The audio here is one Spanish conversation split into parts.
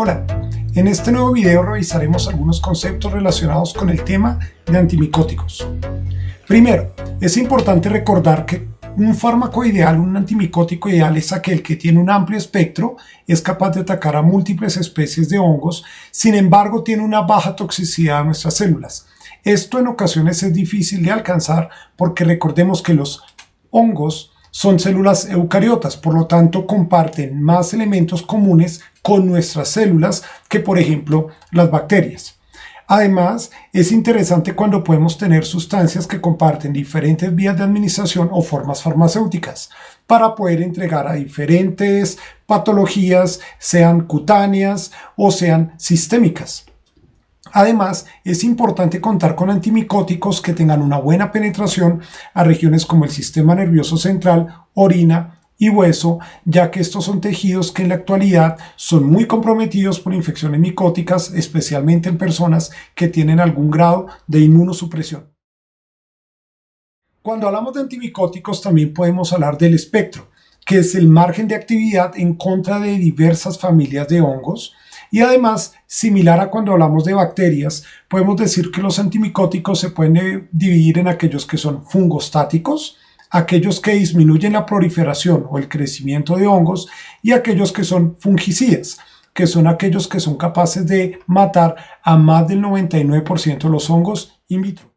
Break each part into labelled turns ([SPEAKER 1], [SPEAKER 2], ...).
[SPEAKER 1] Hola, en este nuevo video revisaremos algunos conceptos relacionados con el tema de antimicóticos. Primero, es importante recordar que un fármaco ideal, un antimicótico ideal, es aquel que tiene un amplio espectro, es capaz de atacar a múltiples especies de hongos, sin embargo tiene una baja toxicidad a nuestras células. Esto en ocasiones es difícil de alcanzar porque recordemos que los hongos son células eucariotas, por lo tanto comparten más elementos comunes con nuestras células que por ejemplo las bacterias. Además, es interesante cuando podemos tener sustancias que comparten diferentes vías de administración o formas farmacéuticas para poder entregar a diferentes patologías, sean cutáneas o sean sistémicas. Además, es importante contar con antimicóticos que tengan una buena penetración a regiones como el sistema nervioso central, orina y hueso, ya que estos son tejidos que en la actualidad son muy comprometidos por infecciones micóticas, especialmente en personas que tienen algún grado de inmunosupresión. Cuando hablamos de antimicóticos también podemos hablar del espectro, que es el margen de actividad en contra de diversas familias de hongos. Y además, similar a cuando hablamos de bacterias, podemos decir que los antimicóticos se pueden dividir en aquellos que son fungostáticos, aquellos que disminuyen la proliferación o el crecimiento de hongos y aquellos que son fungicidas, que son aquellos que son capaces de matar a más del 99% de los hongos in vitro.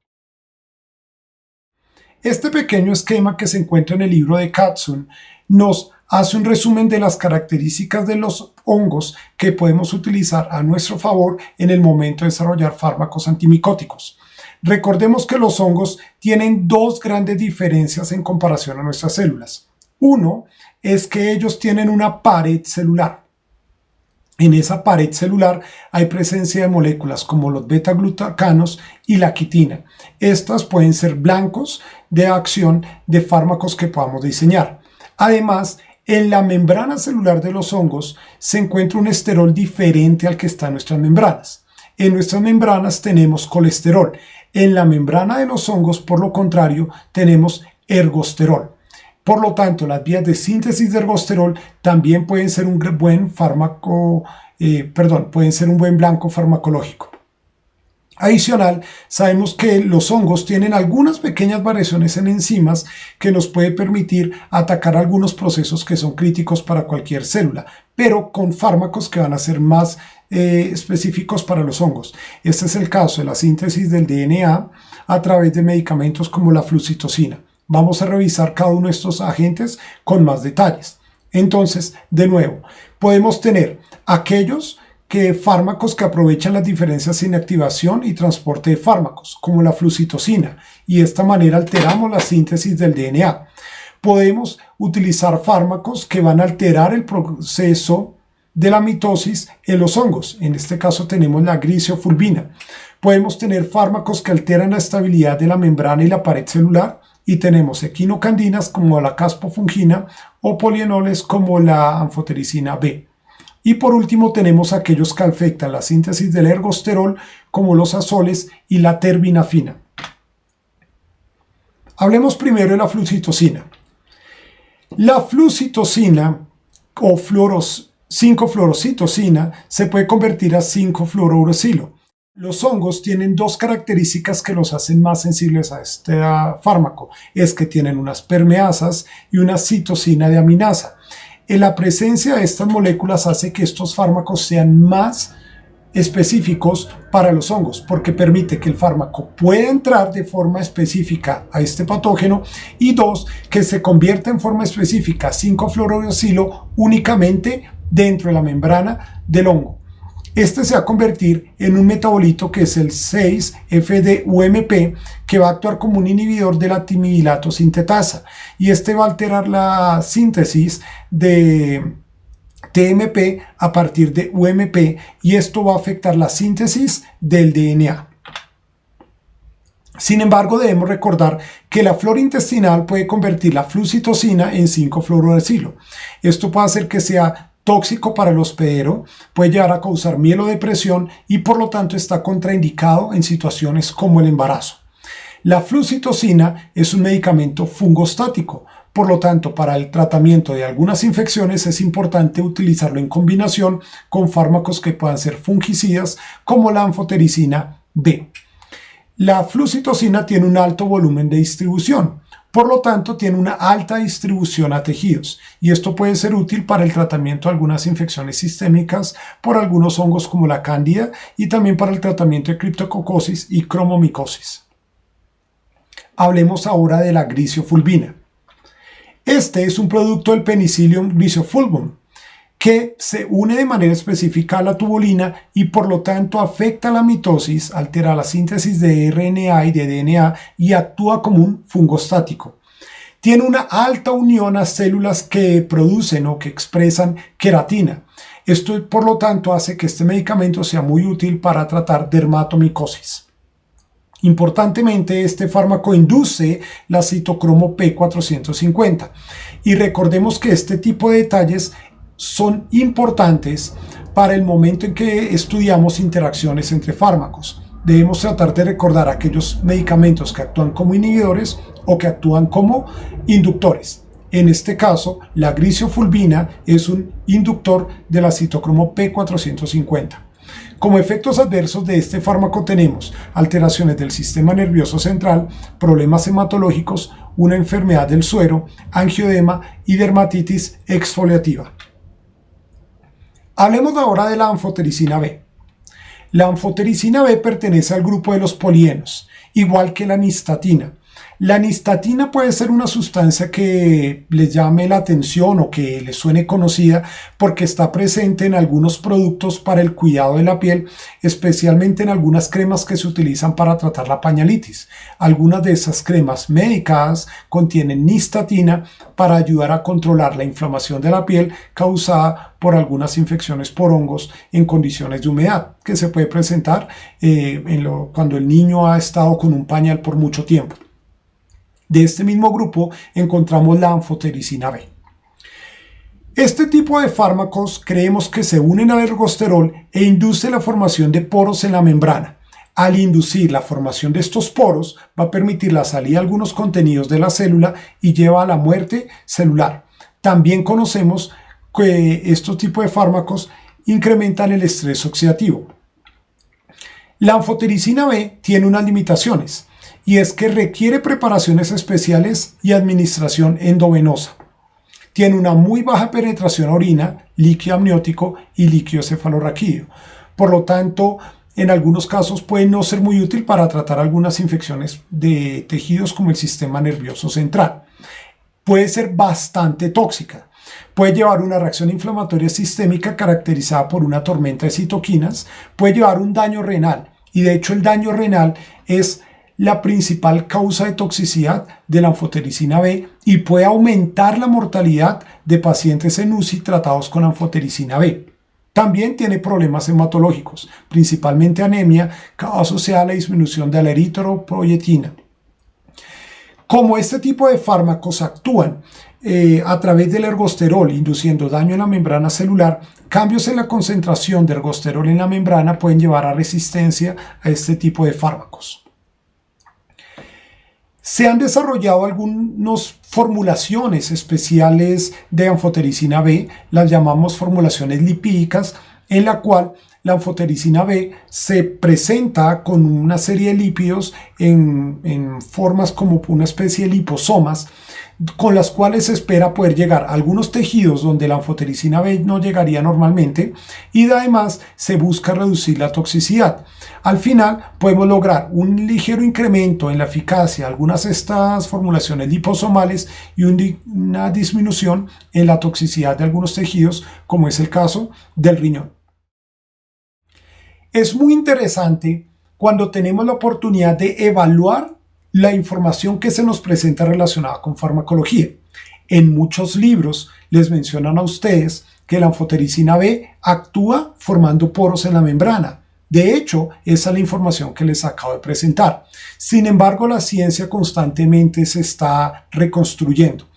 [SPEAKER 1] Este pequeño esquema que se encuentra en el libro de Katzun nos hace un resumen de las características de los hongos que podemos utilizar a nuestro favor en el momento de desarrollar fármacos antimicóticos. Recordemos que los hongos tienen dos grandes diferencias en comparación a nuestras células. Uno es que ellos tienen una pared celular. En esa pared celular hay presencia de moléculas como los beta-glucanos y la quitina. Estas pueden ser blancos de acción de fármacos que podamos diseñar. Además, en la membrana celular de los hongos se encuentra un esterol diferente al que está en nuestras membranas. En nuestras membranas tenemos colesterol. En la membrana de los hongos, por lo contrario, tenemos ergosterol. Por lo tanto, las vías de síntesis de ergosterol también pueden ser un buen blanco farmacológico. Adicional, sabemos que los hongos tienen algunas pequeñas variaciones en enzimas que nos puede permitir atacar algunos procesos que son críticos para cualquier célula, pero con fármacos que van a ser más específicos para los hongos. Este es el caso de la síntesis del DNA a través de medicamentos como la flucitosina. Vamos a revisar cada uno de estos agentes con más detalles. Entonces, de nuevo, podemos tener aquellos fármacos que aprovechan las diferencias en activación y transporte de fármacos, como la flucitosina, y de esta manera alteramos la síntesis del DNA. Podemos utilizar fármacos que van a alterar el proceso de la mitosis en los hongos. En este caso tenemos la grisofulvina. Podemos tener fármacos que alteran la estabilidad de la membrana y la pared celular, y tenemos equinocandinas como la caspofungina o polienoles como la anfotericina B. Y por último tenemos aquellos que afectan la síntesis del ergosterol como los azoles y la terbinafina. Hablemos primero de la flucitosina. La flucitosina o 5-fluorocitosina se puede convertir a 5-fluorouracilo. Los hongos tienen dos características que los hacen más sensibles a este fármaco. Es que tienen unas permeasas y una citosina de aminasa. La presencia de estas moléculas hace que estos fármacos sean más específicos para los hongos, porque permite que el fármaco pueda entrar de forma específica a este patógeno y dos, que se convierta en forma específica 5-fluorouracilo únicamente dentro de la membrana del hongo. Este se va a convertir en un metabolito que es el 6-FDUMP, que va a actuar como un inhibidor de la timidilato sintetasa, y este va a alterar la síntesis de TMP a partir de UMP, y esto va a afectar la síntesis del DNA. Sin embargo, debemos recordar que la flora intestinal puede convertir la flucitosina en 5-fluorouracilo. Esto puede hacer que sea tóxico para el hospedero, puede llegar a causar mielodepresión y por lo tanto está contraindicado en situaciones como el embarazo. La flucitosina es un medicamento fungostático, Por lo tanto, para el tratamiento de algunas infecciones es importante utilizarlo en combinación con fármacos que puedan ser fungicidas como la anfotericina B. La flucitocina tiene un alto volumen de distribución, por lo tanto tiene una alta distribución a tejidos y esto puede ser útil para el tratamiento de algunas infecciones sistémicas por algunos hongos como la cándida y también para el tratamiento de criptococosis y cromomicosis. Hablemos ahora de la gliciofulvina. Este es un producto del Penicillium glycofulvum que se une de manera específica a la tubulina y por lo tanto afecta la mitosis, altera la síntesis de RNA y de DNA y actúa como un fungostático. Tiene una alta unión a células que producen o que expresan queratina. Esto por lo tanto hace que este medicamento sea muy útil para tratar dermatomicosis. Importantemente, este fármaco induce la citocromo P450 y recordemos que este tipo de detalles son importantes para el momento en que estudiamos interacciones entre fármacos. Debemos tratar de recordar aquellos medicamentos que actúan como inhibidores o que actúan como inductores. En este caso, la gliciofulvina es un inductor de la citocromo P450. Como efectos adversos de este fármaco tenemos alteraciones del sistema nervioso central, problemas hematológicos, una enfermedad del suero, angioedema y dermatitis exfoliativa. Hablemos ahora de la anfotericina B. La anfotericina B pertenece al grupo de los polienos, igual que la nistatina. La nistatina puede ser una sustancia que les llame la atención o que les suene conocida porque está presente en algunos productos para el cuidado de la piel, especialmente en algunas cremas que se utilizan para tratar la pañalitis. Algunas de esas cremas medicadas contienen nistatina para ayudar a controlar la inflamación de la piel causada por algunas infecciones por hongos en condiciones de humedad, que se puede presentar cuando el niño ha estado con un pañal por mucho tiempo. De este mismo grupo encontramos la anfotericina B. Este tipo de fármacos creemos que se unen al ergosterol e induce la formación de poros en la membrana. Al inducir la formación de estos poros va a permitir la salida de algunos contenidos de la célula y lleva a la muerte celular. También conocemos que estos tipos de fármacos incrementan el estrés oxidativo. La anfotericina B tiene unas limitaciones y es que requiere preparaciones especiales y administración endovenosa. Tiene una muy baja penetración a orina, líquido amniótico y líquido cefalorraquídeo. Por lo tanto, en algunos casos puede no ser muy útil para tratar algunas infecciones de tejidos como el sistema nervioso central. Puede ser bastante tóxica. Puede llevar una reacción inflamatoria sistémica caracterizada por una tormenta de citoquinas. Puede llevar un daño renal y de hecho el daño renal es la principal causa de toxicidad de la anfotericina B y puede aumentar la mortalidad de pacientes en UCI tratados con anfotericina B. También tiene problemas hematológicos, principalmente anemia asociada a la disminución de la eritropoyetina. Como este tipo de fármacos actúan a través del ergosterol, induciendo daño en la membrana celular, cambios en la concentración de ergosterol en la membrana pueden llevar a resistencia a este tipo de fármacos. Se han desarrollado algunas formulaciones especiales de anfotericina B, las llamamos formulaciones lipídicas, en la cual la anfotericina B se presenta con una serie de lípidos en formas como una especie de liposomas, con las cuales se espera poder llegar a algunos tejidos donde la anfotericina B no llegaría normalmente y además se busca reducir la toxicidad. Al final podemos lograr un ligero incremento en la eficacia de algunas de estas formulaciones liposomales y una disminución en la toxicidad de algunos tejidos, como es el caso del riñón. Es muy interesante cuando tenemos la oportunidad de evaluar la información que se nos presenta relacionada con farmacología. En muchos libros les mencionan a ustedes que la anfotericina B actúa formando poros en la membrana. De hecho, esa es la información que les acabo de presentar. Sin embargo, la ciencia constantemente se está reconstruyendo.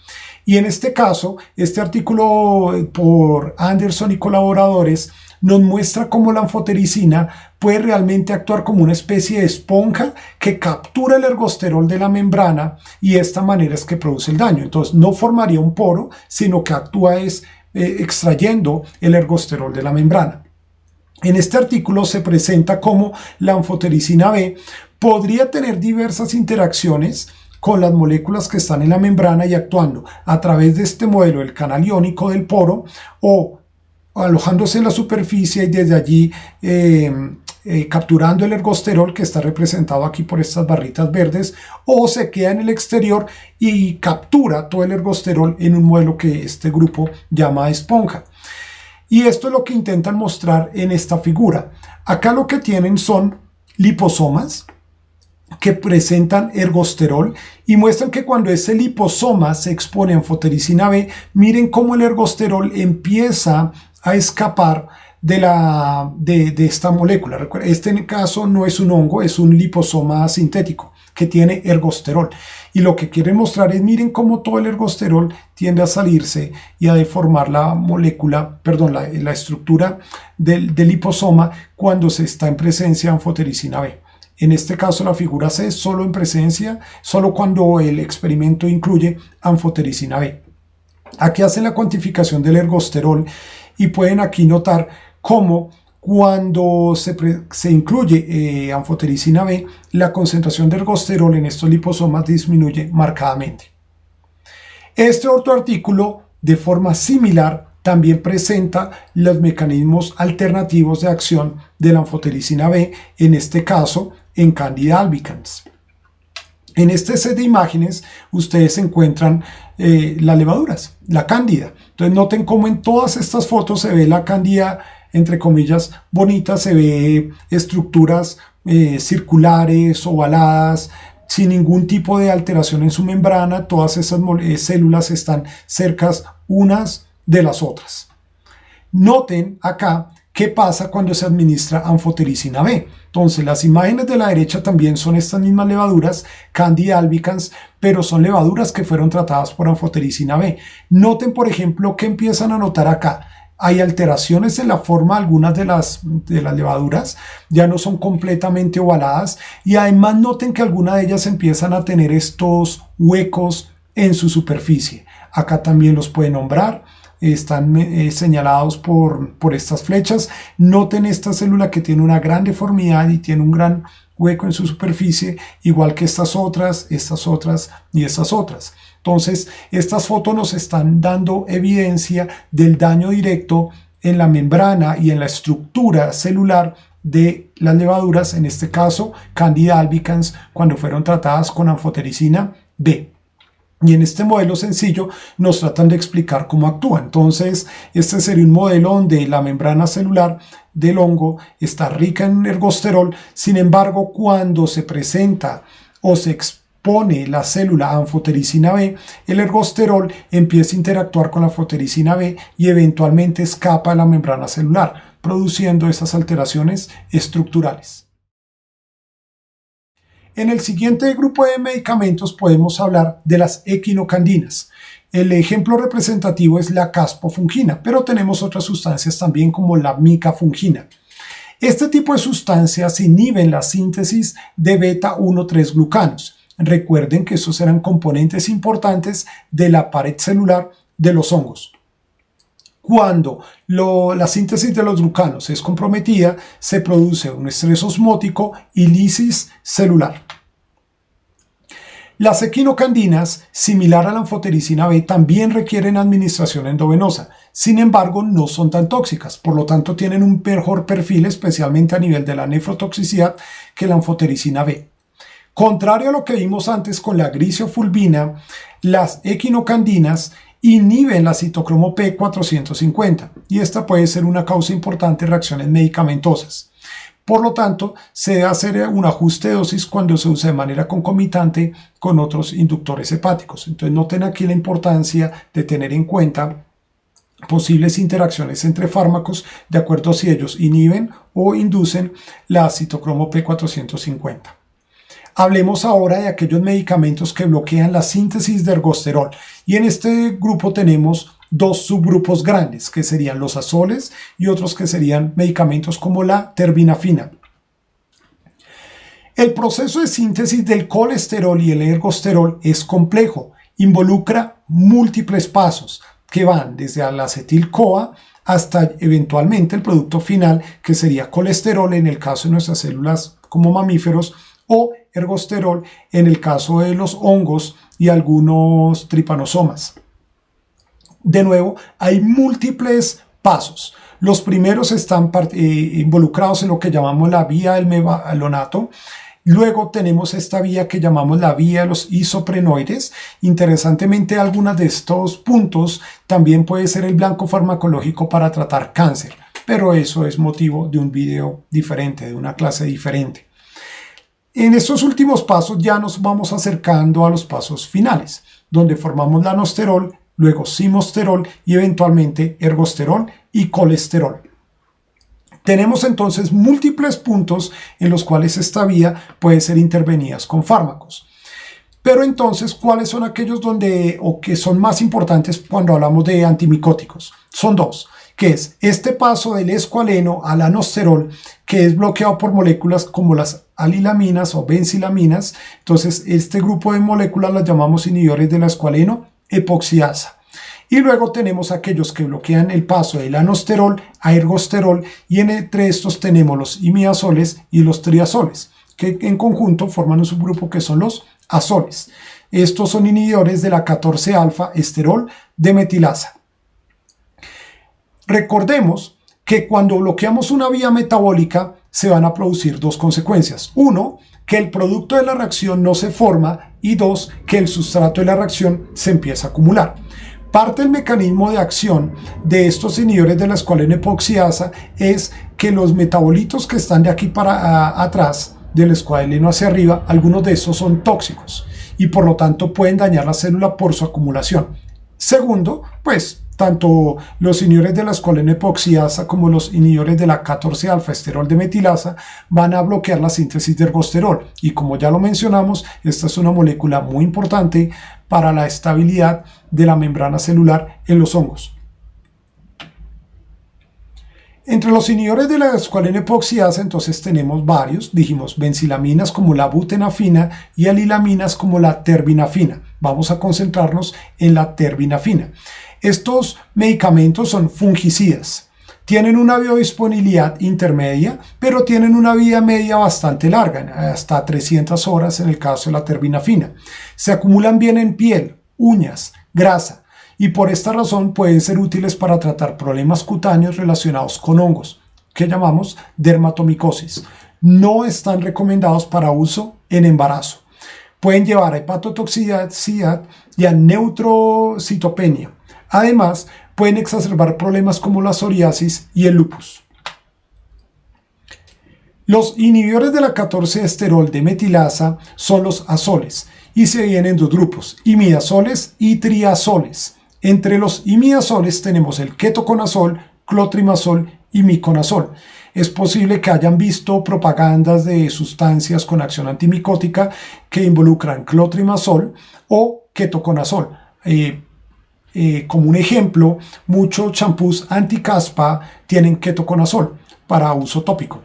[SPEAKER 1] Y en este caso, este artículo por Anderson y colaboradores nos muestra cómo la anfotericina puede realmente actuar como una especie de esponja que captura el ergosterol de la membrana y de esta manera es que produce el daño. Entonces no formaría un poro, sino que actúa extrayendo el ergosterol de la membrana. En este artículo se presenta cómo la anfotericina B podría tener diversas interacciones con las moléculas que están en la membrana y actuando a través de este modelo del canal iónico del poro o alojándose en la superficie y desde allí capturando el ergosterol que está representado aquí por estas barritas verdes, o se queda en el exterior y captura todo el ergosterol en un modelo que este grupo llama esponja. Y esto es lo que intentan mostrar en esta figura. Acá lo que tienen son liposomas que presentan ergosterol y muestran que cuando ese liposoma se expone a anfotericina B, miren cómo el ergosterol empieza a escapar de esta molécula. Recuerden, este en el caso no es un hongo, es un liposoma sintético que tiene ergosterol. Y lo que quieren mostrar es, miren cómo todo el ergosterol tiende a salirse y a deformar la molécula, perdón, la estructura del liposoma cuando se está en presencia de anfotericina B. En este caso la figura C, solo en presencia, solo cuando el experimento incluye anfotericina B. Aquí hacen la cuantificación del ergosterol y pueden aquí notar cómo cuando se incluye anfotericina B, la concentración de ergosterol en estos liposomas disminuye marcadamente. Este otro artículo, de forma similar, también presenta los mecanismos alternativos de acción de la anfotericina B, en este caso en Candida albicans. En este set de imágenes ustedes encuentran las levaduras, la cándida. Entonces noten cómo en todas estas fotos se ve la cándida, entre comillas, bonita, se ve estructuras circulares, ovaladas, sin ningún tipo de alteración en su membrana. Todas esas células están cercas unas de las otras. Noten acá qué pasa cuando se administra anfotericina B. Entonces las imágenes de la derecha también son estas mismas levaduras, Candida albicans, pero son levaduras que fueron tratadas por anfotericina B. Noten, por ejemplo, que empiezan a notar acá. Hay alteraciones en la forma, algunas de las levaduras ya no son completamente ovaladas, y además noten que algunas de ellas empiezan a tener estos huecos en su superficie. Acá también los pueden nombrar, están señalados por estas flechas. Noten esta célula que tiene una gran deformidad y tiene un gran hueco en su superficie, igual que estas otras y estas otras. Entonces, estas fotos nos están dando evidencia del daño directo en la membrana y en la estructura celular de las levaduras, en este caso Candida albicans, cuando fueron tratadas con anfotericina B. Y en este modelo sencillo nos tratan de explicar cómo actúa. Entonces, este sería un modelo donde la membrana celular del hongo está rica en ergosterol. Sin embargo, cuando se presenta o se expone la célula a anfotericina B, el ergosterol empieza a interactuar con la anfotericina B y eventualmente escapa de la membrana celular, produciendo esas alteraciones estructurales. En el siguiente grupo de medicamentos podemos hablar de las equinocandinas. El ejemplo representativo es la caspofungina, pero tenemos otras sustancias también como la micafungina. Este tipo de sustancias inhiben la síntesis de beta-1,3 glucanos. Recuerden que estos eran componentes importantes de la pared celular de los hongos. Cuando la síntesis de los glucanos es comprometida, se produce un estrés osmótico y lisis celular. Las equinocandinas, similar a la anfotericina B, también requieren administración endovenosa. Sin embargo, no son tan tóxicas, por lo tanto tienen un mejor perfil, especialmente a nivel de la nefrotoxicidad, que la anfotericina B. Contrario a lo que vimos antes con la grisofulvina, las equinocandinas inhiben la citocromo P450 y esta puede ser una causa importante de reacciones medicamentosas. Por lo tanto, se debe hacer un ajuste de dosis cuando se usa de manera concomitante con otros inductores hepáticos. Entonces noten aquí la importancia de tener en cuenta posibles interacciones entre fármacos de acuerdo a si ellos inhiben o inducen la citocromo P450. Hablemos ahora de aquellos medicamentos que bloquean la síntesis de ergosterol. Y en este grupo tenemos dos subgrupos grandes, que serían los azoles y otros que serían medicamentos como la terbinafina. El proceso de síntesis del colesterol y el ergosterol es complejo, involucra múltiples pasos que van desde la acetil-CoA hasta eventualmente el producto final, que sería colesterol en el caso de nuestras células como mamíferos o ergosterol en el caso de los hongos y algunos tripanosomas. De nuevo, hay múltiples pasos. Los primeros están involucrados en lo que llamamos la vía del mevalonato. Luego tenemos esta vía que llamamos la vía de los isoprenoides. Interesantemente, algunos de estos puntos también puede ser el blanco farmacológico para tratar cáncer, pero eso es motivo de un video diferente, de una clase diferente. En estos últimos pasos ya nos vamos acercando a los pasos finales, donde formamos lanosterol, luego simosterol y eventualmente ergosterol y colesterol. Tenemos entonces múltiples puntos en los cuales esta vía puede ser intervenida con fármacos. Pero entonces, ¿cuáles son aquellos que son más importantes cuando hablamos de antimicóticos? Son dos, que es este paso del escualeno al lanosterol, que es bloqueado por moléculas como las alilaminas o benzilaminas. Entonces, este grupo de moléculas las llamamos inhibidores de la escualeno epoxidasa. Y luego tenemos aquellos que bloquean el paso del lanosterol a ergosterol, y entre estos tenemos los imidazoles y los triazoles, que en conjunto forman un subgrupo que son los azoles. Estos son inhibidores de la 14-alfa esterol de metilasa. Recordemos que cuando bloqueamos una vía metabólica se van a producir dos consecuencias. Uno, que el producto de la reacción no se forma, y dos, que el sustrato de la reacción se empieza a acumular. Parte del mecanismo de acción de estos inhibidores de la escualeno epoxidasa es que los metabolitos que están de aquí para atrás, del escualeno hacia arriba, algunos de esos son tóxicos y por lo tanto pueden dañar la célula por su acumulación. Segundo, pues tanto los inhibidores de la escualeno epoxidasa como los inhibidores de la 14-alfa esterol de metilasa van a bloquear la síntesis de ergosterol, y como ya lo mencionamos, esta es una molécula muy importante para la estabilidad de la membrana celular en los hongos. Entre los inhibidores de la escualeno epoxidasa entonces tenemos varios, dijimos benzilaminas como la butenafina y alilaminas como la terbinafina. Vamos a concentrarnos en la terbinafina. Estos medicamentos son fungicidas, tienen una biodisponibilidad intermedia, pero tienen una vida media bastante larga, hasta 300 horas en el caso de la terbinafina. Se acumulan bien en piel, uñas, grasa, y por esta razón pueden ser útiles para tratar problemas cutáneos relacionados con hongos, que llamamos dermatomicosis. No están recomendados para uso en embarazo. Pueden llevar a hepatotoxicidad y a neutrocitopenia. Además, pueden exacerbar problemas como la psoriasis y el lupus. Los inhibidores de la 14-esterol de metilasa son los azoles y se dividen en dos grupos, imidazoles y triazoles. Entre los imidazoles tenemos el ketoconazol, clotrimazol y miconazol. Es posible que hayan visto propagandas de sustancias con acción antimicótica que involucran clotrimazol o ketoconazol. Como un ejemplo, muchos champús anticaspa tienen ketoconazol para uso tópico.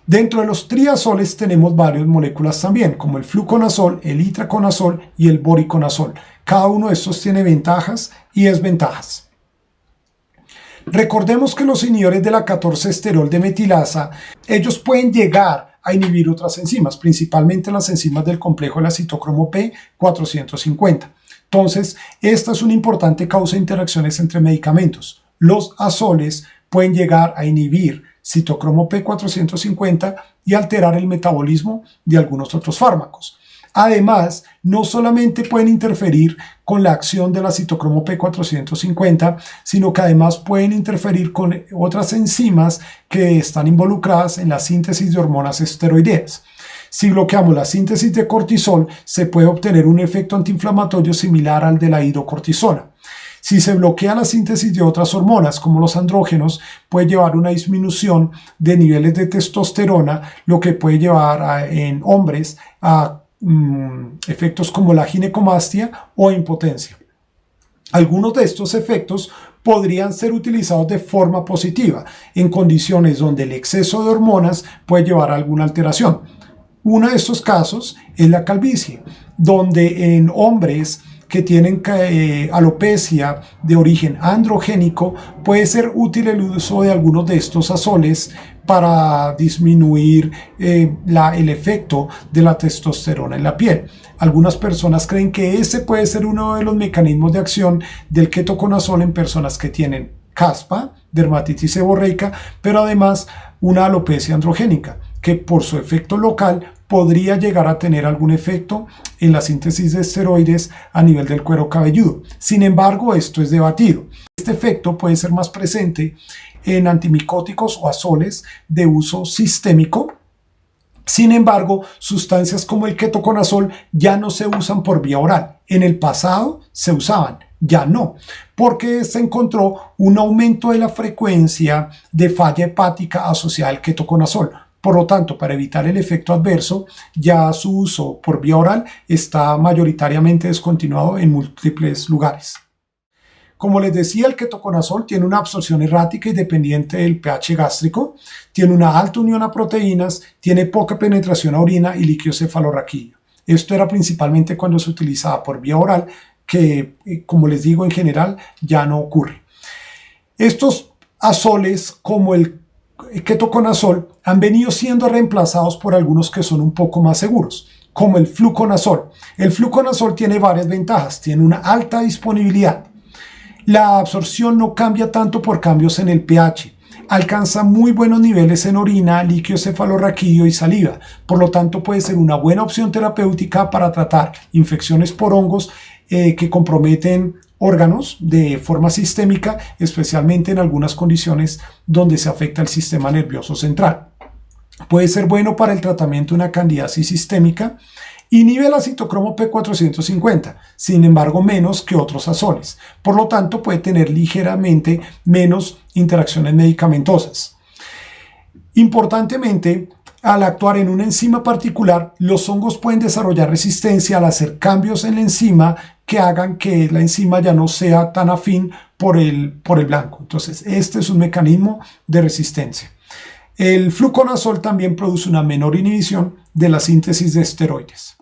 [SPEAKER 1] Dentro de los triazoles tenemos varias moléculas también, como el fluconazol, el itraconazol y el boriconazol. Cada uno de estos tiene ventajas y desventajas. Recordemos que los inhibidores de la 14-esterol de metilasa, ellos pueden llegar a inhibir otras enzimas, principalmente las enzimas del complejo de la citocromo P450. Entonces, esta es una importante causa de interacciones entre medicamentos. Los azoles pueden llegar a inhibir citocromo P450 y alterar el metabolismo de algunos otros fármacos. Además, no solamente pueden interferir con la acción de la citocromo P450, sino que además pueden interferir con otras enzimas que están involucradas en la síntesis de hormonas esteroideas. Si bloqueamos la síntesis de cortisol, se puede obtener un efecto antiinflamatorio similar al de la hidrocortisona. Si se bloquea la síntesis de otras hormonas, como los andrógenos, puede llevar a una disminución de niveles de testosterona, lo que puede llevar en hombres a efectos como la ginecomastia o impotencia. Algunos de estos efectos podrían ser utilizados de forma positiva en condiciones donde el exceso de hormonas puede llevar a alguna alteración. Uno de estos casos es la calvicie, donde en hombres que tienen alopecia de origen androgénico puede ser útil el uso de algunos de estos azoles para disminuir el efecto de la testosterona en la piel. Algunas personas creen que ese puede ser uno de los mecanismos de acción del ketoconazol en personas que tienen caspa, dermatitis seborreica, pero además una alopecia androgénica, que por su efecto local podría llegar a tener algún efecto en la síntesis de esteroides a nivel del cuero cabelludo. Sin embargo, esto es debatido. Este efecto puede ser más presente en antimicóticos o azoles de uso sistémico. Sin embargo, sustancias como el ketoconazol ya no se usan por vía oral. En el pasado se usaban, ya no, porque se encontró un aumento de la frecuencia de falla hepática asociada al ketoconazol. Por lo tanto, para evitar el efecto adverso, ya su uso por vía oral está mayoritariamente descontinuado en múltiples lugares. Como les decía, el ketoconazol tiene una absorción errática y dependiente del pH gástrico, tiene una alta unión a proteínas, tiene poca penetración a orina y líquido cefalorraquídeo. Esto era principalmente cuando se utilizaba por vía oral, que como les digo en general ya no ocurre. Estos azoles como el ketoconazol han venido siendo reemplazados por algunos que son un poco más seguros, como el fluconazol. El fluconazol tiene varias ventajas, tiene una alta disponibilidad. La absorción no cambia tanto por cambios en el pH. Alcanza muy buenos niveles en orina, líquido cefalorraquídeo y saliva. Por lo tanto, puede ser una buena opción terapéutica para tratar infecciones por hongos que comprometen órganos de forma sistémica, especialmente en algunas condiciones donde se afecta el sistema nervioso central. Puede ser bueno para el tratamiento de una candidiasis sistémica. Inhibe el citocromo P450, sin embargo menos que otros azoles. Por lo tanto, puede tener ligeramente menos interacciones medicamentosas. Importantemente, al actuar en una enzima particular, los hongos pueden desarrollar resistencia al hacer cambios en la enzima que hagan que la enzima ya no sea tan afín por el blanco. Entonces, este es un mecanismo de resistencia. El fluconazol también produce una menor inhibición de la síntesis de esteroides.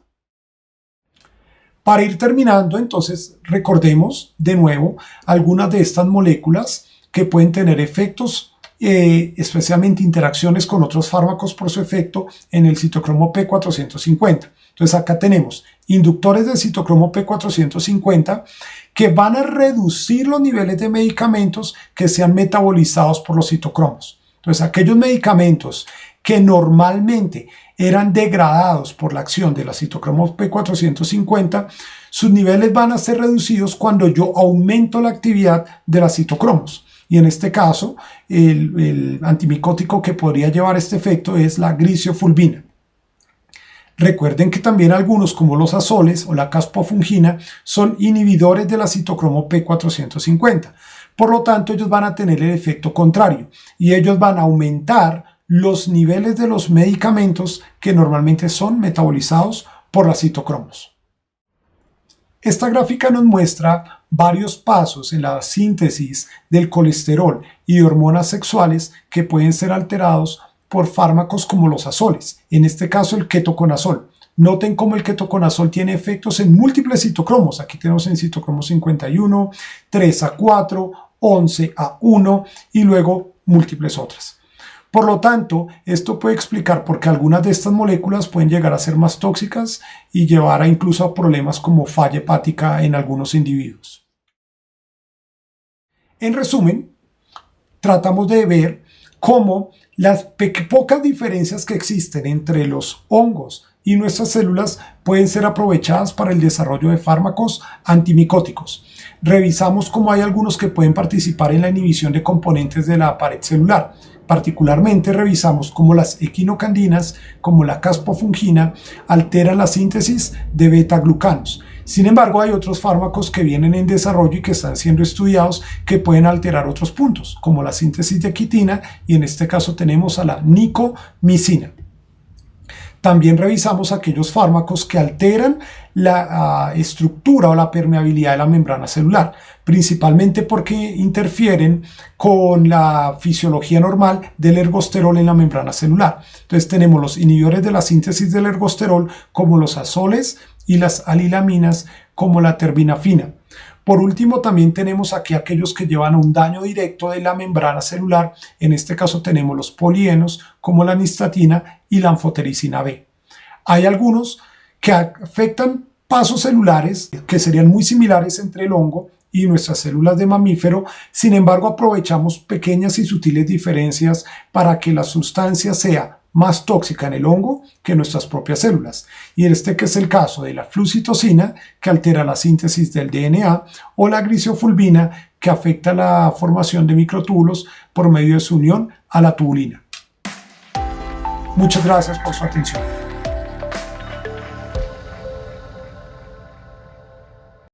[SPEAKER 1] Para ir terminando, entonces, recordemos de nuevo algunas de estas moléculas que pueden tener efectos, especialmente interacciones con otros fármacos por su efecto en el citocromo P450. Entonces acá tenemos inductores del citocromo P450 que van a reducir los niveles de medicamentos que sean metabolizados por los citocromos. Entonces aquellos medicamentos que normalmente eran degradados por la acción de la citocromo P450, sus niveles van a ser reducidos cuando yo aumento la actividad de las citocromos. Y en este caso, el antimicótico que podría llevar este efecto es la grisofulvina. Recuerden que también algunos, como los azoles o la caspofungina, son inhibidores de la citocromo P450. Por lo tanto, ellos van a tener el efecto contrario y ellos van a aumentar los niveles de los medicamentos que normalmente son metabolizados por las citocromos. Esta gráfica nos muestra varios pasos en la síntesis del colesterol y de hormonas sexuales que pueden ser alterados por fármacos como los azoles, en este caso el ketoconazol. Noten cómo el ketoconazol tiene efectos en múltiples citocromos. Aquí tenemos en citocromo 51, 3A4, 11A1 y luego múltiples otras. Por lo tanto, esto puede explicar por qué algunas de estas moléculas pueden llegar a ser más tóxicas y llevar incluso a problemas como falla hepática en algunos individuos. En resumen, tratamos de ver cómo las pocas diferencias que existen entre los hongos y nuestras células pueden ser aprovechadas para el desarrollo de fármacos antimicóticos. Revisamos cómo hay algunos que pueden participar en la inhibición de componentes de la pared celular. Particularmente revisamos cómo las equinocandinas, como la caspofungina, alteran la síntesis de beta-glucanos. Sin embargo, hay otros fármacos que vienen en desarrollo y que están siendo estudiados que pueden alterar otros puntos, como la síntesis de quitina, y en este caso tenemos a la nicomicina. También revisamos aquellos fármacos que alteran la estructura o la permeabilidad de la membrana celular, principalmente porque interfieren con la fisiología normal del ergosterol en la membrana celular. Entonces tenemos los inhibidores de la síntesis del ergosterol como los azoles y las alilaminas como la terbinafina. Por último, también tenemos aquí aquellos que llevan a un daño directo de la membrana celular. En este caso tenemos los polienos como la nistatina y la anfotericina B. Hay algunos que afectan pasos celulares que serían muy similares entre el hongo y nuestras células de mamífero. Sin embargo, aprovechamos pequeñas y sutiles diferencias para que la sustancia sea más tóxica en el hongo que en nuestras propias células. Y este que es el caso de la flucitosina, que altera la síntesis del DNA, o la grisofulvina, que afecta la formación de microtúbulos por medio de su unión a la tubulina. Muchas gracias por su atención.